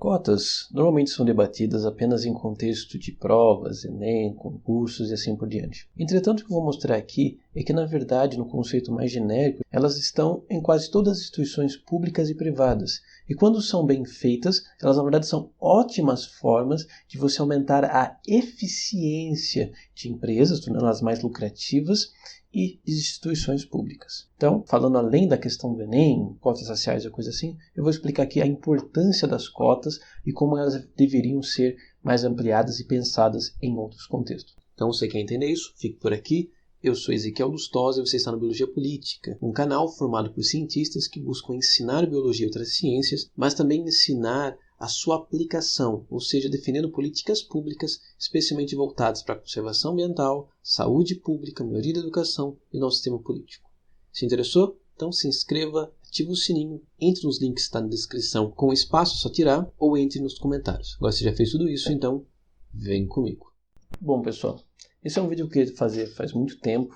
Cotas normalmente são debatidas apenas em contexto de provas, Enem, concursos e assim por diante. Entretanto, o que eu vou mostrar aqui é que, na verdade, no conceito mais genérico, elas estão em quase todas as instituições públicas e privadas. E quando são bem feitas, elas na verdade são ótimas formas de você aumentar a eficiência de empresas, torná-las mais lucrativas e de instituições públicas. Então, falando além da questão do Enem, cotas raciais e coisa assim, eu vou explicar aqui a importância das cotas e como elas deveriam ser mais ampliadas e pensadas em outros contextos. Então, se você quer entender isso, fique por aqui. Eu sou Ezequiel Lustosa e você está no Biologia Política, um canal formado por cientistas que buscam ensinar biologia e outras ciências, mas também ensinar a sua aplicação, ou seja, defendendo políticas públicas especialmente voltadas para a conservação ambiental, saúde pública, melhoria da educação e nosso sistema político. Se interessou? Então se inscreva, ative o sininho, entre nos links que está na descrição com espaço, só tirar, ou entre nos comentários. Agora você já fez tudo isso, então vem comigo. Bom, pessoal, esse é um vídeo que eu queria fazer faz muito tempo,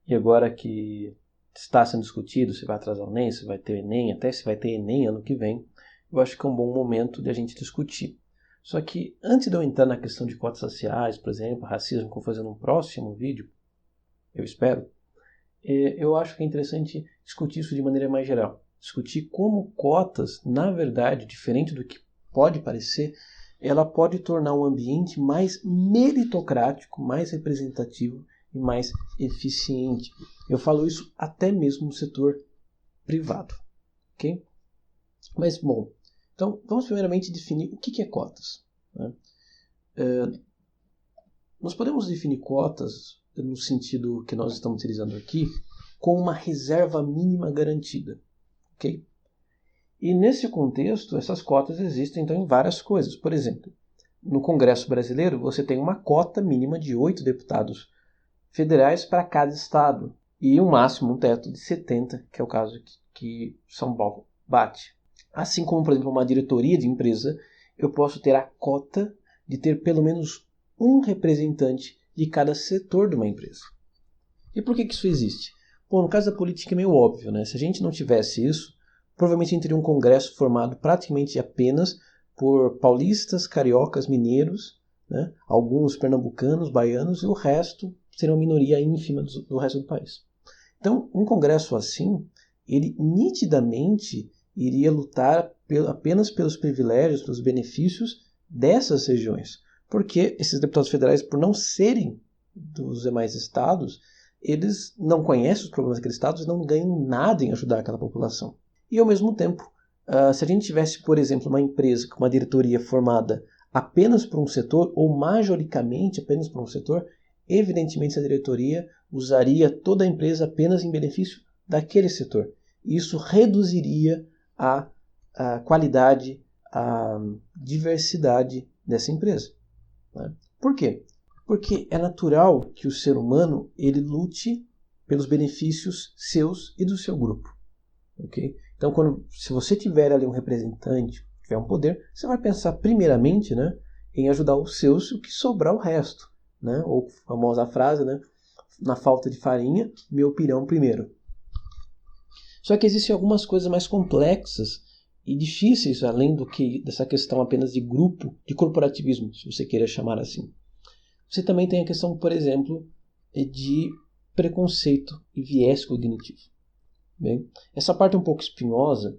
e agora que está sendo discutido se vai atrasar o Enem, se vai ter Enem, até se vai ter Enem ano que vem, eu acho que é um bom momento de a gente discutir. Só que antes de eu entrar na questão de cotas raciais, por exemplo, racismo, que eu vou fazer num próximo vídeo, eu espero, eu acho que é interessante discutir isso de maneira mais geral. Discutir como cotas, na verdade, diferente do que pode parecer, ela pode tornar um ambiente mais meritocrático, mais representativo e mais eficiente. Eu falo isso até mesmo no setor privado. Ok? Mas, bom, então vamos primeiramente definir o que é cotas. Né? Nós podemos definir cotas no sentido que nós estamos utilizando aqui com uma reserva mínima garantida. Okay? E nesse contexto, essas cotas existem então em várias coisas. Por exemplo, no Congresso Brasileiro você tem uma cota mínima de 8 deputados federais para cada estado e um máximo, um teto de 70, que é o caso que São Paulo bate. Assim como, por exemplo, uma diretoria de empresa, eu posso ter a cota de ter pelo menos um representante de cada setor de uma empresa. E por que isso existe? Bom, no caso da política é meio óbvio, né? Se a gente não tivesse isso, provavelmente a gente teria um congresso formado praticamente apenas por paulistas, cariocas, mineiros, né? Alguns pernambucanos, baianos, e o resto seria uma minoria ínfima do resto do país. Então, um congresso assim, ele nitidamente iria lutar apenas pelos privilégios, pelos benefícios dessas regiões. Porque esses deputados federais, por não serem dos demais estados, eles não conhecem os problemas daqueles estados e não ganham nada em ajudar aquela população. E, ao mesmo tempo, se a gente tivesse, por exemplo, uma empresa com uma diretoria formada apenas por um setor, ou majoricamente apenas por um setor, evidentemente essa diretoria usaria toda a empresa apenas em benefício daquele setor. E isso reduziria a qualidade, a diversidade dessa empresa. Né? Por quê? Porque é natural que o ser humano ele lute pelos benefícios seus e do seu grupo. Okay? Então, se você tiver ali um representante, tiver um poder, você vai pensar primeiramente, né, em ajudar os seus e o que sobrar o resto. Né? Ou a famosa frase, né, na falta de farinha, meu pirão primeiro. Só que existem algumas coisas mais complexas e difíceis, além dessa questão apenas de grupo, de corporativismo, se você queira chamar assim. Você também tem a questão, por exemplo, de preconceito e viés cognitivo. Bem, essa parte é um pouco espinhosa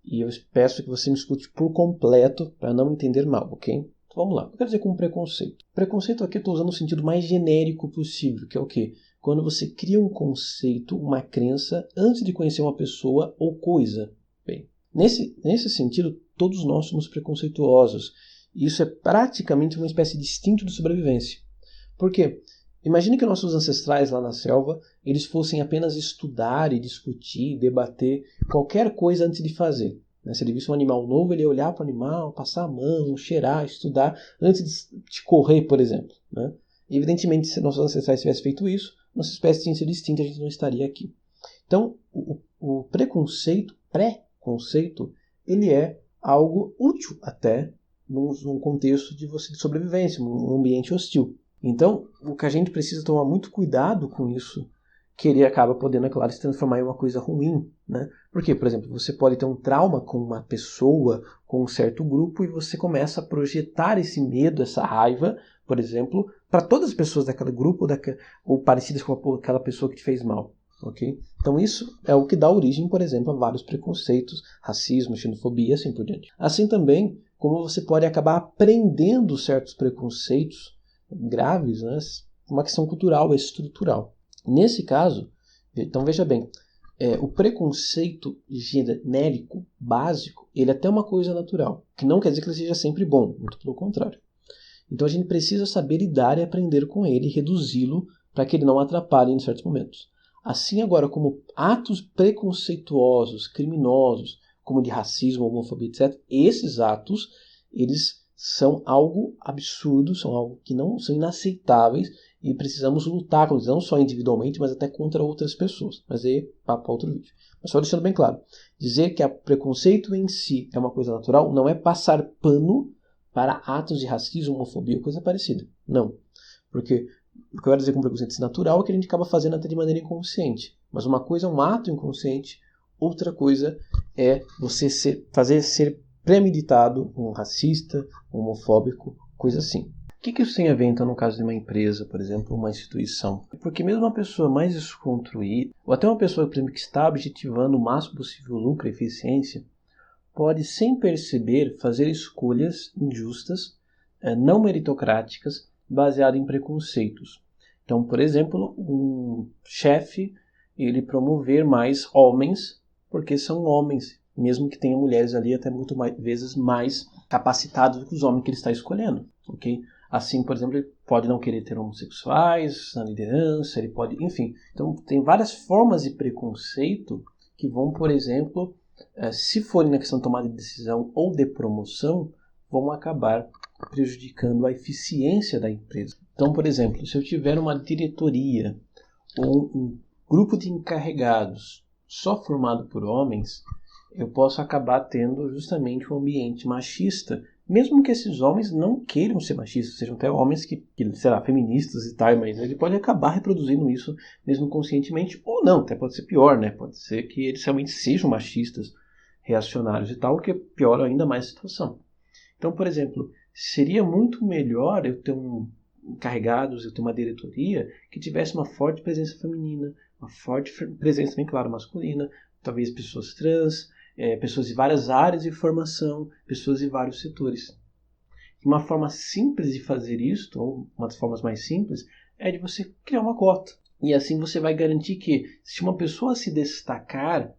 e eu peço que você me escute por completo para não entender mal, ok? Então vamos lá. O que eu quero dizer com preconceito? Preconceito aqui eu estou usando o sentido mais genérico possível, que é o quê? Quando você cria um conceito, uma crença, antes de conhecer uma pessoa ou coisa. Bem, nesse sentido, todos nós somos preconceituosos. E isso é praticamente uma espécie de instinto de sobrevivência. Por quê? Imagine que nossos ancestrais lá na selva, eles fossem apenas estudar e discutir, debater qualquer coisa antes de fazer. Se ele visse um animal novo, ele ia olhar para o animal, passar a mão, cheirar, estudar, antes de correr, por exemplo. Né? Evidentemente, se nossos ancestrais tivessem feito isso, nossa espécie tinha sido extinta, a gente não estaria aqui. Então, o preconceito, ele é algo útil até num contexto de sobrevivência, num ambiente hostil. Então, o que a gente precisa tomar muito cuidado com isso que ele acaba podendo, é claro, se transformar em uma coisa ruim, né? Porque, por exemplo, você pode ter um trauma com uma pessoa, com um certo grupo, e você começa a projetar esse medo, essa raiva, por exemplo, para todas as pessoas daquele grupo ou parecidas com aquela pessoa que te fez mal. Okay? Então isso é o que dá origem, por exemplo, a vários preconceitos, racismo, xenofobia e assim por diante. Assim também, como você pode acabar aprendendo certos preconceitos graves, né? Uma questão cultural, estrutural. Nesse caso, então veja bem, o preconceito genérico, básico, ele é até uma coisa natural, que não quer dizer que ele seja sempre bom, muito pelo contrário. Então a gente precisa saber lidar e aprender com ele e reduzi-lo para que ele não atrapalhe em certos momentos. Assim agora, como atos preconceituosos, criminosos, como de racismo, homofobia, etc., esses atos, eles são algo absurdo, são algo que não são inaceitáveis e precisamos lutar contra eles, não só individualmente, mas até contra outras pessoas. Mas aí, papo para outro vídeo. Mas só deixando bem claro, dizer que o preconceito em si é uma coisa natural não é passar pano para atos de racismo, homofobia ou coisa parecida. Não. Porque o que eu quero dizer com preconceito natural é que a gente acaba fazendo até de maneira inconsciente. Mas uma coisa é um ato inconsciente, outra coisa é você fazer ser premeditado um racista, homofóbico, coisa assim. O que isso tem a ver, então, no caso de uma empresa, por exemplo, uma instituição? Porque mesmo uma pessoa mais desconstruída, ou até uma pessoa, por exemplo, que está objetivando o máximo possível lucro e eficiência, pode, sem perceber, fazer escolhas injustas, não meritocráticas, baseadas em preconceitos. Então, por exemplo, um chefe, ele promover mais homens, porque são homens, mesmo que tenha mulheres ali até muito vezes mais capacitados do que os homens que ele está escolhendo, ok? Assim, por exemplo, ele pode não querer ter homossexuais na liderança, ele pode, enfim. Então, tem várias formas de preconceito que vão, por exemplo, se forem na questão de tomada de decisão ou de promoção, vão acabar prejudicando a eficiência da empresa. Então, por exemplo, se eu tiver uma diretoria ou um grupo de encarregados só formado por homens, eu posso acabar tendo justamente um ambiente machista, mesmo que esses homens não queiram ser machistas, sejam até homens que sei lá, feministas e tal, mas ele pode acabar reproduzindo isso mesmo conscientemente, ou não, até pode ser pior, né? Pode ser que eles realmente sejam machistas, reacionários e tal, o que piora ainda mais a situação. Então, por exemplo, seria muito melhor eu ter encarregados, eu ter uma diretoria que tivesse uma forte presença feminina, uma forte presença, bem claro, masculina, talvez pessoas trans, pessoas de várias áreas de formação, pessoas de vários setores. Uma forma simples de fazer isso, ou uma das formas mais simples, é de você criar uma cota. E assim você vai garantir que, se uma pessoa se destacar,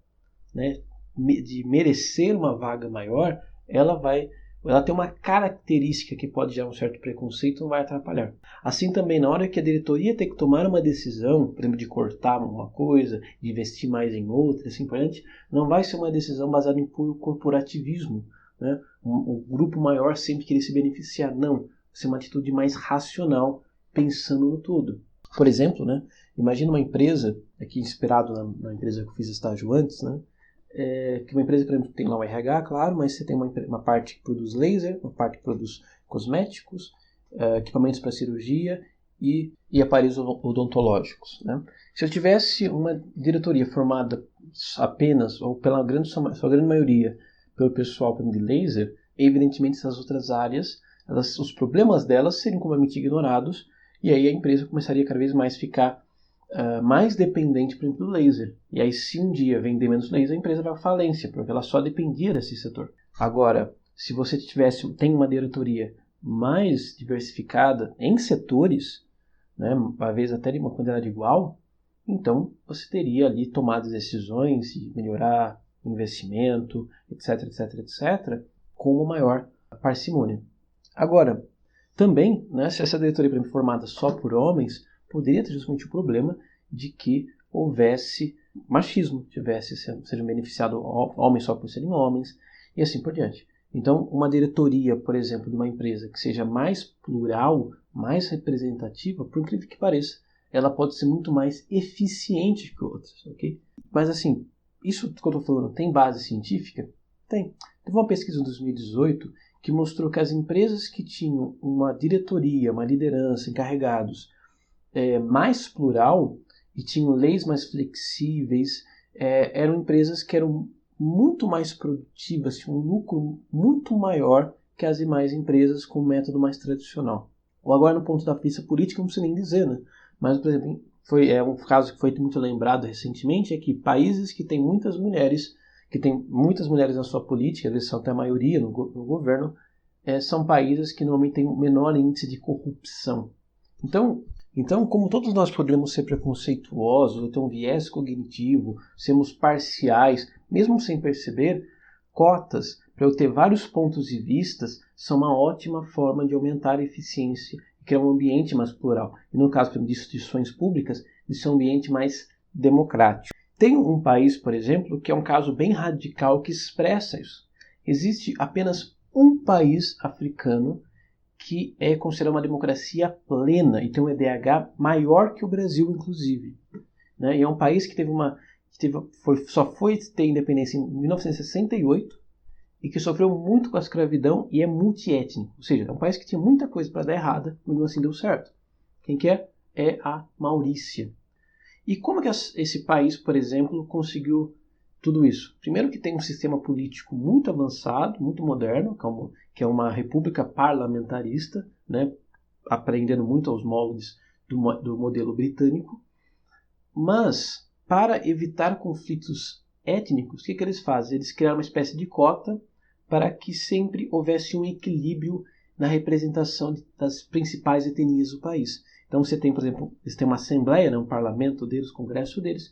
né, de merecer uma vaga maior, ela tem uma característica que pode gerar um certo preconceito e não vai atrapalhar. Assim também, na hora que a diretoria tem que tomar uma decisão, por exemplo, de cortar uma coisa, de investir mais em outra, assim por diante, não vai ser uma decisão baseada em puro corporativismo, né? O grupo maior sempre querer se beneficiar. Não, vai ser uma atitude mais racional, pensando no todo. Por exemplo, né, imagina uma empresa, aqui inspirado na empresa que eu fiz estágio antes, né, que uma empresa, por exemplo, tem lá o RH, claro, mas você tem uma parte que produz laser, uma parte que produz cosméticos, equipamentos para cirurgia e aparelhos odontológicos. Né? Se eu tivesse uma diretoria formada apenas, ou pela sua grande maioria, pelo pessoal de laser, evidentemente essas outras áreas, os problemas delas seriam completamente ignorados, e aí a empresa começaria cada vez mais a ficar mais dependente, por exemplo, do laser. E aí, se um dia vender menos laser, a empresa vai à falência, porque ela só dependia desse setor. Agora, se você tem uma diretoria mais diversificada em setores, né, às vezes até de uma quantidade igual, então você teria ali tomadas de decisões de melhorar investimento, etc, etc, etc, com uma maior parcimônia. Agora, também, né, se essa diretoria, por exemplo, formada só por homens, poderia ter justamente o problema de que houvesse machismo, sejam beneficiados homens só por serem homens, e assim por diante. Então, uma diretoria, por exemplo, de uma empresa que seja mais plural, mais representativa, por incrível que pareça, ela pode ser muito mais eficiente que outras, ok? Mas assim, isso que eu estou falando tem base científica? Tem. Teve uma pesquisa em 2018 que mostrou que as empresas que tinham uma diretoria, uma liderança, encarregados mais plural, e tinham leis mais flexíveis, eram empresas que eram muito mais produtivas, tinham um lucro muito maior que as demais empresas com um método mais tradicional. Ou agora no ponto da vista política, não precisa nem dizer, né? Mas, por exemplo, um caso que foi muito lembrado recentemente, é que países que têm muitas mulheres na sua política, às vezes são até a maioria no governo, são países que normalmente têm um menor índice de corrupção. Então, como todos nós podemos ser preconceituosos, ou ter um viés cognitivo, sermos parciais, mesmo sem perceber, cotas, para eu ter vários pontos de vista, são uma ótima forma de aumentar a eficiência e criar um ambiente mais plural. E no caso de instituições públicas, isso é um ambiente mais democrático. Tem um país, por exemplo, que é um caso bem radical que expressa isso. Existe apenas um país africano que é considerado uma democracia plena e tem um EDH maior que o Brasil, inclusive. Né? E é um país que só foi ter independência em 1968 e que sofreu muito com a escravidão e é multiétnico. Ou seja, é um país que tinha muita coisa para dar errada, mas mesmo assim deu certo. Quem que é? É a Maurícia. E como que esse país, por exemplo, conseguiu tudo isso? Primeiro que tem um sistema político muito avançado, muito moderno, que é uma república parlamentarista, né, aprendendo muito aos moldes do modelo britânico. Mas, para evitar conflitos étnicos, o que eles fazem? Eles criaram uma espécie de cota para que sempre houvesse um equilíbrio na representação das principais etnias do país. Então você tem, por exemplo, eles têm uma assembleia, né, um parlamento deles, um congresso deles,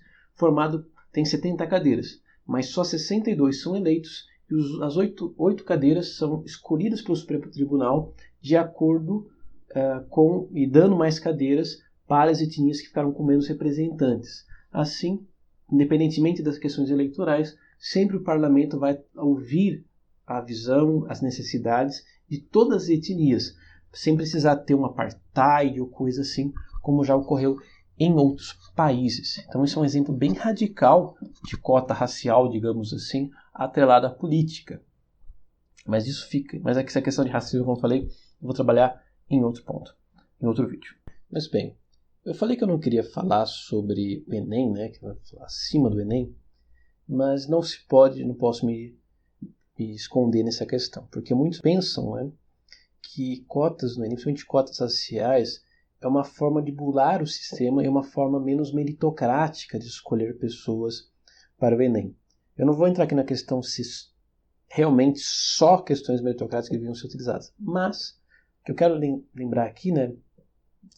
tem 70 cadeiras, mas só 62 são eleitos e as 8 cadeiras são escolhidas pelo Supremo Tribunal de acordo e dando mais cadeiras para as etnias que ficaram com menos representantes. Assim, independentemente das questões eleitorais, sempre o parlamento vai ouvir a visão, as necessidades de todas as etnias, sem precisar ter um apartheid ou coisa assim, como já ocorreu em outros países. Então isso é um exemplo bem radical de cota racial, digamos assim, atrelada à política. Mas essa questão de racismo, como eu falei, eu vou trabalhar em outro ponto, em outro vídeo. Mas bem, eu falei que eu não queria falar sobre o Enem, né, que vai falar acima do Enem, mas não posso me esconder nessa questão, porque muitos pensam, né, que cotas no Enem, principalmente cotas raciais, é uma forma de bular o sistema e uma forma menos meritocrática de escolher pessoas para o Enem. Eu não vou entrar aqui na questão se realmente só questões meritocráticas deviam ser utilizadas, mas o que eu quero lembrar aqui, né,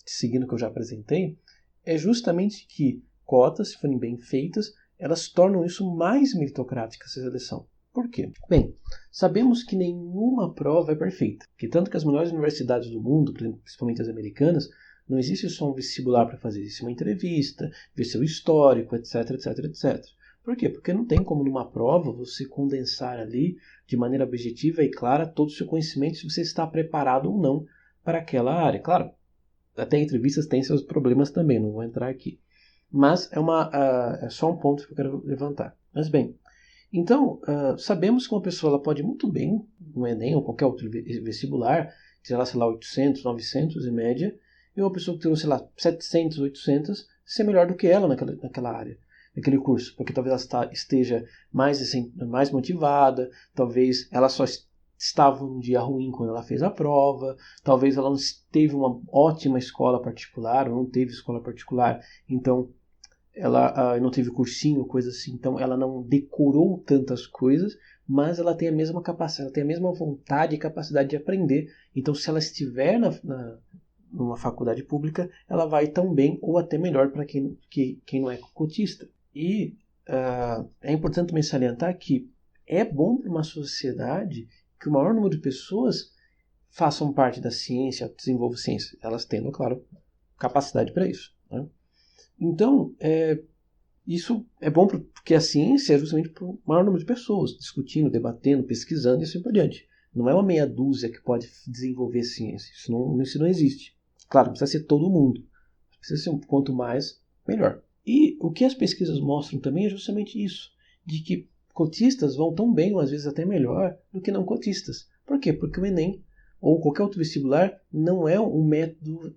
seguindo o que eu já apresentei, é justamente que cotas, se forem bem feitas, elas tornam isso mais meritocrática, essa seleção. Por quê? Bem, sabemos que nenhuma prova é perfeita, que tanto que as melhores universidades do mundo, principalmente as americanas, não existe só um vestibular para fazer, existe uma entrevista, ver seu histórico, etc, etc, etc. Por quê? Porque não tem como numa prova você condensar ali, de maneira objetiva e clara, todo o seu conhecimento, se você está preparado ou não para aquela área. Claro, até entrevistas têm seus problemas também, não vou entrar aqui. Mas é só um ponto que eu quero levantar. Mas bem, então, sabemos que uma pessoa ela pode muito bem, no Enem ou qualquer outro vestibular, tirar, sei lá, 800, 900 em média, e uma pessoa que tirou, sei lá, 700, 800, ser melhor do que ela naquela área, naquele curso, porque talvez ela esteja mais motivada, talvez ela só estava um dia ruim quando ela fez a prova, talvez ela não teve uma ótima escola particular, ou não teve escola particular, então ela não teve cursinho, coisa assim, então ela não decorou tantas coisas, mas ela tem a mesma capacidade, ela tem a mesma vontade e capacidade de aprender. Então, se ela estiver numa faculdade pública, ela vai tão bem ou até melhor para quem não é cotista. E é importante também salientar que é bom para uma sociedade que o maior número de pessoas façam parte da ciência, desenvolvam ciência, elas tendo, claro, capacidade para isso, né? Então, isso é bom porque a ciência é justamente para o maior número de pessoas, discutindo, debatendo, pesquisando e assim por diante. Não é uma meia dúzia que pode desenvolver ciência. Isso não existe. Claro, precisa ser todo mundo. Precisa ser quanto mais, melhor. E o que as pesquisas mostram também é justamente isso, de que cotistas vão tão bem, ou às vezes até melhor, do que não cotistas. Por quê? Porque o Enem ou qualquer outro vestibular não é um método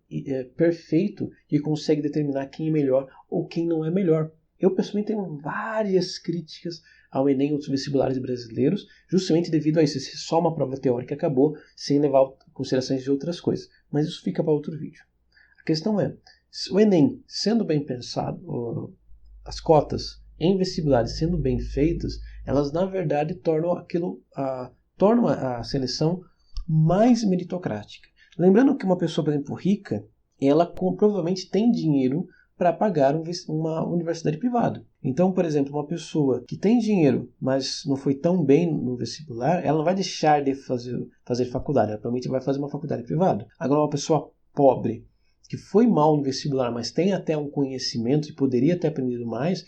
perfeito que consegue determinar quem é melhor ou quem não é melhor. Eu, pessoalmente, tenho várias críticas ao Enem e outros vestibulares brasileiros, justamente devido a isso. Esse só uma prova teórica acabou, sem levar em considerações de outras coisas. Mas isso fica para outro vídeo. A questão é, o Enem, sendo bem pensado, as cotas em vestibulares sendo bem feitas, elas, na verdade, tornam a seleção mais meritocrática. Lembrando que uma pessoa, por exemplo, rica, ela provavelmente tem dinheiro para pagar uma universidade privada. Então, por exemplo, uma pessoa que tem dinheiro, mas não foi tão bem no vestibular, ela não vai deixar de fazer faculdade, ela provavelmente vai fazer uma faculdade privada. Agora, uma pessoa pobre, que foi mal no vestibular, mas tem até um conhecimento e poderia ter aprendido mais,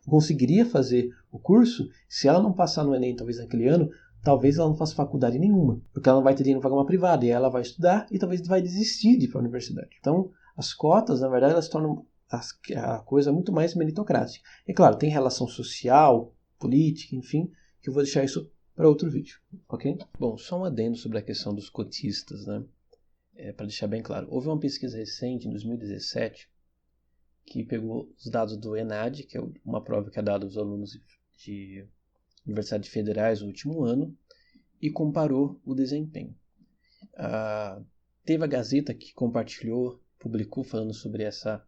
conseguiria fazer o curso, se ela não passar no Enem, talvez naquele ano, talvez ela não faça faculdade nenhuma, porque ela não vai ter dinheiro para pagar uma privada, e ela vai estudar e talvez vai desistir de ir para a universidade. Então, as cotas, na verdade, elas tornam a coisa muito mais meritocrática. E claro, tem relação social, política, enfim, que eu vou deixar isso para outro vídeo, ok? Bom, só um adendo sobre a questão dos cotistas, né? Para deixar bem claro, houve uma pesquisa recente, em 2017, que pegou os dados do ENAD, que é uma prova que é dada aos alunos de universidades federais no último ano, e comparou o desempenho. Teve a Gazeta que publicou falando sobre essa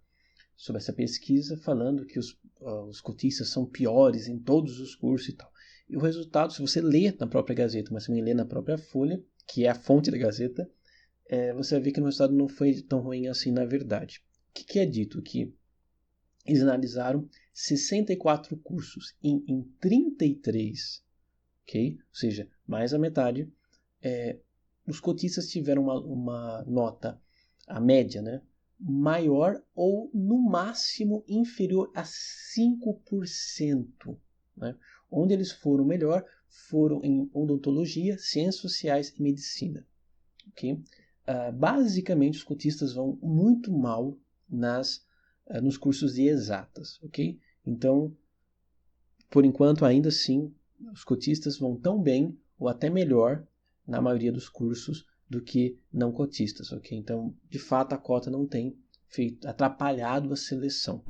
pesquisa, falando que os cotistas são piores em todos os cursos e tal. E o resultado, se você lê na própria Gazeta, mas também lê na própria Folha, que é a fonte da Gazeta, você vai ver que o resultado não foi tão ruim assim na verdade. O que é dito? Que eles analisaram 64 cursos em 33, okay? Ou seja, mais a metade, os cotistas tiveram uma nota, a média, né, maior ou no máximo inferior a 5%. Né? Onde eles foram melhor foram em odontologia, ciências sociais e medicina. Okay? Basicamente, os cotistas vão muito mal nos cursos de exatas. Okay? Então, por enquanto, ainda assim, os cotistas vão tão bem ou até melhor na maioria dos cursos do que não cotistas. Okay? Então, de fato, a cota não tem atrapalhado a seleção.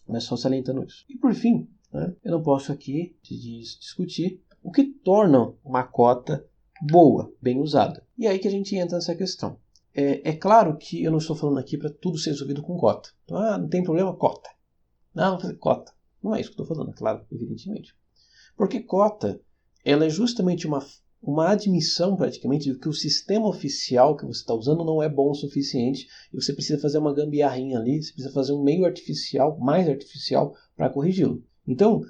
Mas só salientando isso. E por fim, né, eu não posso aqui discutir o que torna uma cota boa, bem usada. E aí que a gente entra nessa questão. É claro que eu não estou falando aqui para tudo ser resolvido com cota. Então, não tem problema, cota. Não, vou fazer cota. Não é isso que eu estou falando, é claro, evidentemente. Porque cota, ela é justamente uma admissão, praticamente, de que o sistema oficial que você está usando não é bom o suficiente e você precisa fazer uma gambiarrinha ali, você precisa fazer um meio artificial, mais artificial, para corrigi-lo. Então,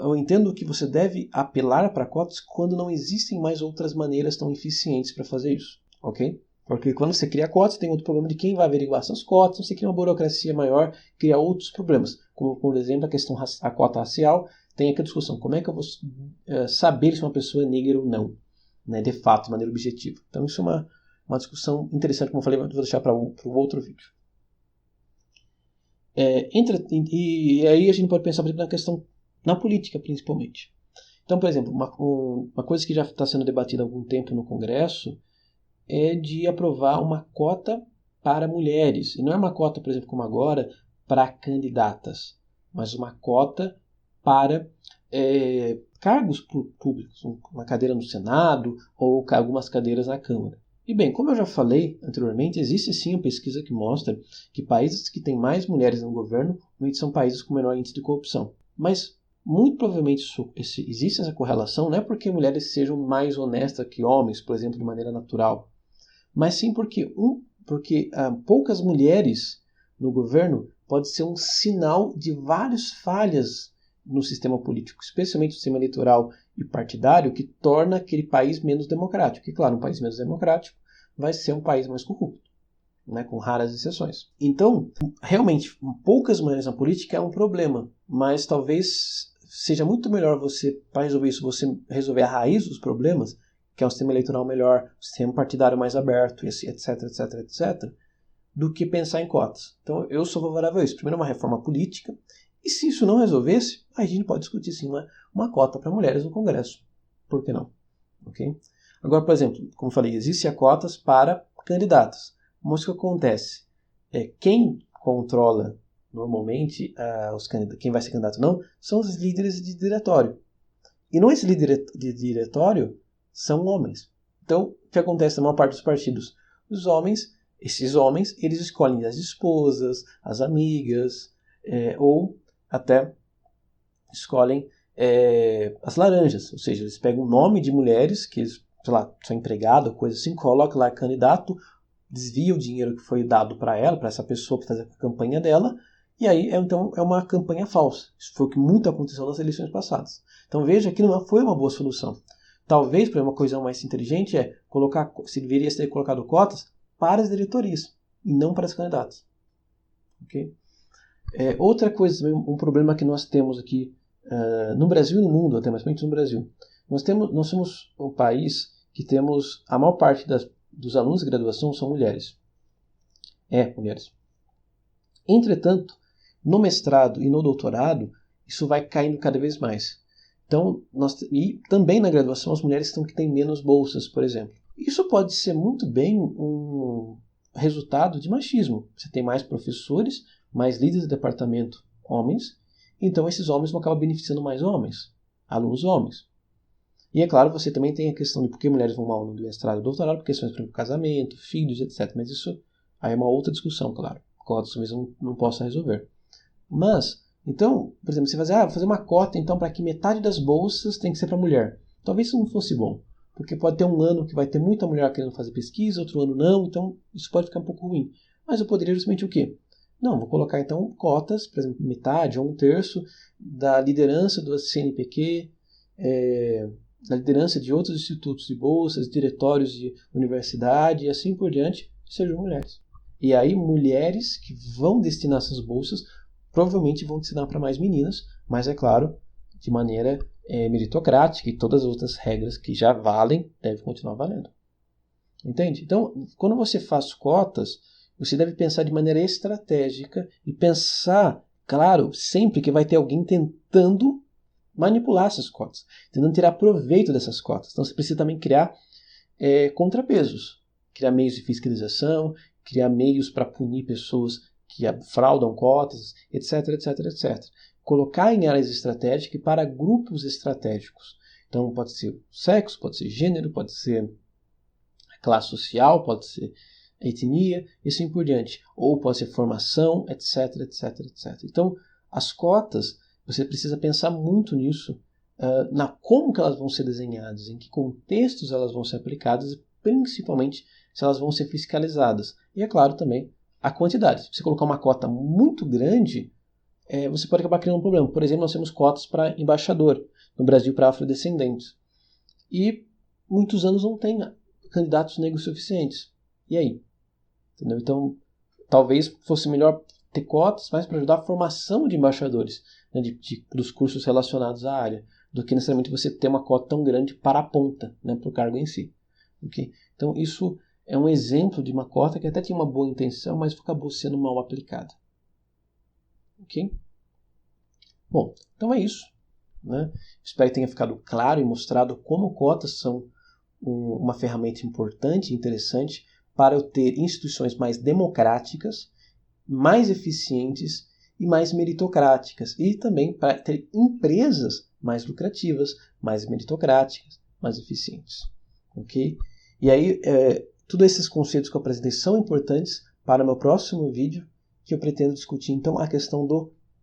eu entendo que você deve apelar para cotas quando não existem mais outras maneiras tão eficientes para fazer isso, ok? Porque quando você cria cotas, tem outro problema de quem vai averiguar essas cotas, você cria uma burocracia maior, cria outros problemas, como, por exemplo, a questão da cota racial, tem aqui a discussão, como é que eu vou saber se uma pessoa é negra ou não, né, de fato, de maneira objetiva. Então isso é uma discussão interessante, como eu falei, mas vou deixar para o outro vídeo. E aí a gente pode pensar, por exemplo, na questão, na política principalmente. Então, por exemplo, uma coisa que já está sendo debatida há algum tempo no Congresso é de aprovar uma cota para mulheres. E não é uma cota, por exemplo, como agora, para candidatas, mas uma cota para cargos públicos, uma cadeira no Senado ou algumas cadeiras na Câmara. E bem, como eu já falei anteriormente, existe sim uma pesquisa que mostra que países que têm mais mulheres no governo são países com menor índice de corrupção. Mas muito provavelmente existe essa correlação não é porque mulheres sejam mais honestas que homens, por exemplo, de maneira natural, mas sim porque poucas mulheres no governo pode ser um sinal de várias falhas no sistema político, especialmente o sistema eleitoral e partidário, que torna aquele país menos democrático. E claro, um país menos democrático vai ser um país mais corrupto, né, com raras exceções. Então, realmente, poucas mulheres na política é um problema, mas talvez seja muito melhor para resolver isso, você resolver a raiz dos problemas, que é um sistema eleitoral melhor, um sistema partidário mais aberto, etc, etc, etc, do que pensar em cotas. Então, eu sou favorável a isso. Primeiro, uma reforma política, e se isso não resolvesse, a gente pode discutir sim uma cota para mulheres no Congresso. Por que não? Okay? Agora, por exemplo, como eu falei, existem cotas para candidatos. Mas o que acontece? Quem controla normalmente quem vai ser candidato ou não são os líderes de diretório. E não esses líderes de diretório são homens. Então, o que acontece na maior parte dos partidos? Esses homens, eles escolhem as esposas, as amigas, ou até escolhem as laranjas. Ou seja, eles pegam o nome de mulheres que eles, sei lá, são empregado, coisa assim, colocam lá candidato, desvia o dinheiro que foi dado para ela, para essa pessoa, para fazer a campanha dela, e aí então é uma campanha falsa. Isso foi o que muito aconteceu nas eleições passadas. Então veja que não foi uma boa solução. Talvez, para uma coisa mais inteligente, se deveria ter colocado cotas para as diretorias e não para os candidatos. Okay? Outra coisa, um problema que nós temos aqui no Brasil e no mundo, até mais principalmente no Brasil, nós somos um país que temos a maior parte dos alunos de graduação são mulheres. Mulheres. Entretanto, no mestrado e no doutorado, isso vai caindo cada vez mais. Então, e também na graduação, as mulheres que têm menos bolsas, por exemplo. Isso pode ser muito bem um resultado de machismo. Você tem mais professores, mais líderes de departamento homens, então esses homens vão acabar beneficiando mais homens, alunos homens. E é claro, você também tem a questão de por que mulheres vão mal no mestrado e doutorado, por questões de casamento, filhos, etc. Mas isso aí é uma outra discussão, claro. Cotas mesmo não possa resolver. Mas, então, por exemplo, você vai fazer uma cota então para que metade das bolsas tem que ser para mulher. Talvez isso não fosse bom, porque pode ter um ano que vai ter muita mulher querendo fazer pesquisa, outro ano não, então isso pode ficar um pouco ruim. Mas eu poderia justamente o quê? Não, vou colocar então cotas, por exemplo, metade ou um terço da liderança do CNPq, da liderança de outros institutos de bolsas, diretórios de universidade e assim por diante, sejam mulheres. E aí mulheres que vão destinar essas bolsas provavelmente vão destinar para mais meninas, mas é claro, de maneira meritocrática e todas as outras regras que já valem devem continuar valendo. Entende? Então, quando você faz cotas, você deve pensar de maneira estratégica e pensar, claro, sempre que vai ter alguém tentando manipular essas cotas, tentando tirar proveito dessas cotas. Então você precisa também criar contrapesos, criar meios de fiscalização, criar meios para punir pessoas que fraudam cotas, etc, etc, etc. Colocar em áreas estratégicas e para grupos estratégicos. Então pode ser sexo, pode ser gênero, pode ser classe social, pode ser etnia, e assim por diante. Ou pode ser formação, etc, etc, etc. Então as cotas, você precisa pensar muito nisso, na como que elas vão ser desenhadas, em que contextos elas vão ser aplicadas e principalmente se elas vão ser fiscalizadas. E é claro também a quantidade. Se você colocar uma cota muito grande, você pode acabar criando um problema. Por exemplo, nós temos cotas para embaixador no Brasil para afrodescendentes. E muitos anos não tem candidatos negros suficientes. E aí? Entendeu? Então, talvez fosse melhor ter cotas mais para ajudar a formação de embaixadores, né, dos cursos relacionados à área, do que necessariamente você ter uma cota tão grande para a ponta, né, para o cargo em si. Okay? Então isso é um exemplo de uma cota que até tinha uma boa intenção, mas acabou sendo mal aplicada. Ok? Bom, então é isso. Né? Espero que tenha ficado claro e mostrado como cotas são uma ferramenta importante e interessante para eu ter instituições mais democráticas, mais eficientes e mais meritocráticas, e também para ter empresas mais lucrativas, mais meritocráticas, mais eficientes. Ok? E aí, todos esses conceitos que eu apresentei são importantes para o meu próximo vídeo, que eu pretendo discutir então a questão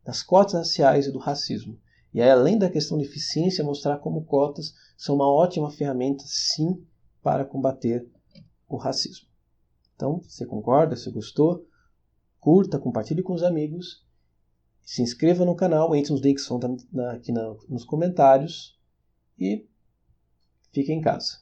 das cotas raciais e do racismo. E aí, além da questão de eficiência, mostrar como cotas são uma ótima ferramenta, sim, para combater o racismo. Então, você concorda? Se gostou? Curta, compartilhe com os amigos, se inscreva no canal, entre nos links que estão aqui nos comentários e fique em casa.